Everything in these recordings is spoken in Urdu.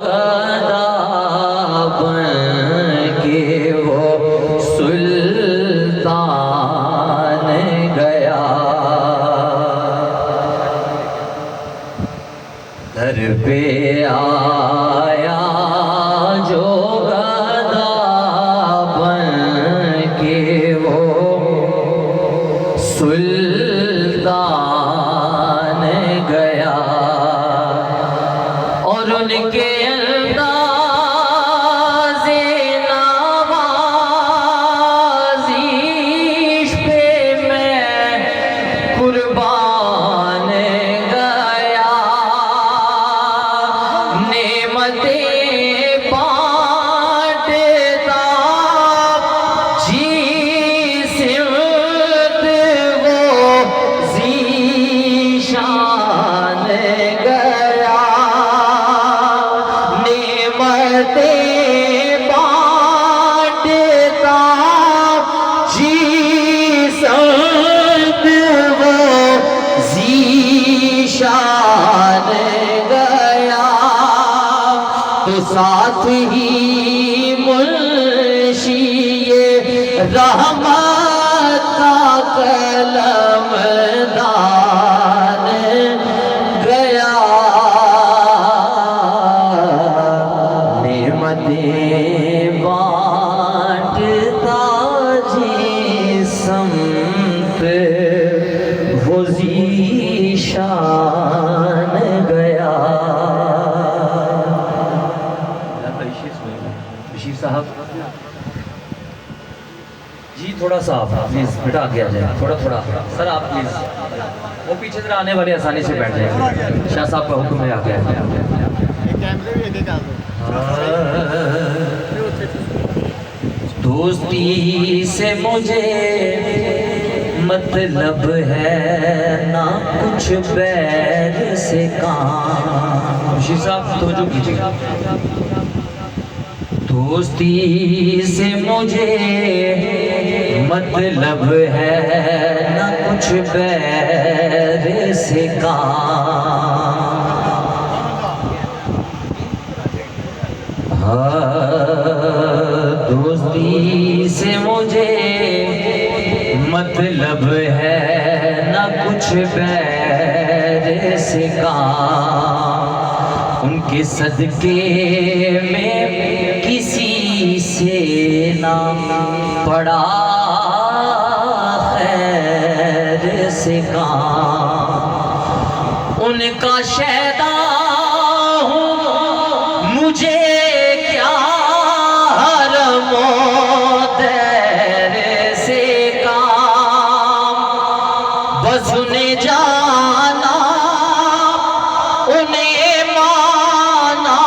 گدا بن کے وہ سلطان گیا، در پہ آیا جو گدا بن کے وہ سلطان گیا، اور ان کے انداز نوازش پہ میں قربان گیا، نعمتیں بانٹتا جی سمت وہ ذیشان گیا، نعمتیں بانٹتا جی سمت وہ ذیشان گیا، تو ساتھ ہی منشی رحمت کا قلم دان گیا، نعمتیں بانٹتا جی سمت وہ ذیشان گیا۔ بشیر صاحب جی تھوڑا سا آپ پلیز بٹا کے آ جائیں، تھوڑا تھوڑا سر آپ پلیز، وہ پیچھے ذرا آنے والے آسانی سے بیٹھ جائیں، شاہ صاحب کا حکم ہے آگے دوستی سے مجھے مطلب ہے نہ کچھ بیر سے کام، بشیر صاحب توجہ کیجیے، دوستی سے مجھے مطلب ہے نہ کچھ بیر سے کام، دوستی سے مجھے مطلب ہے نہ کچھ بیر سے کام، ان کے صدقے میں کسی سے نہ پڑا خیر سے کام، ان کا شیدا ہوں مجھے کیا حرم و دیر سے کام، بس انہیں جانا انہیں مانا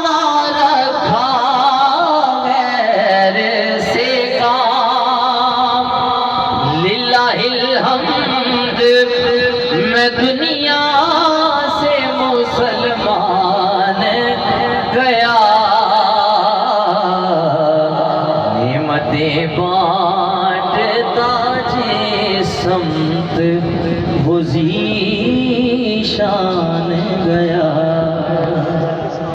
نہ رکھا غیر سے کام، للہ الحمد میں دنیا سے مسلمان گیا، نعمتیں بانٹتا جی سمت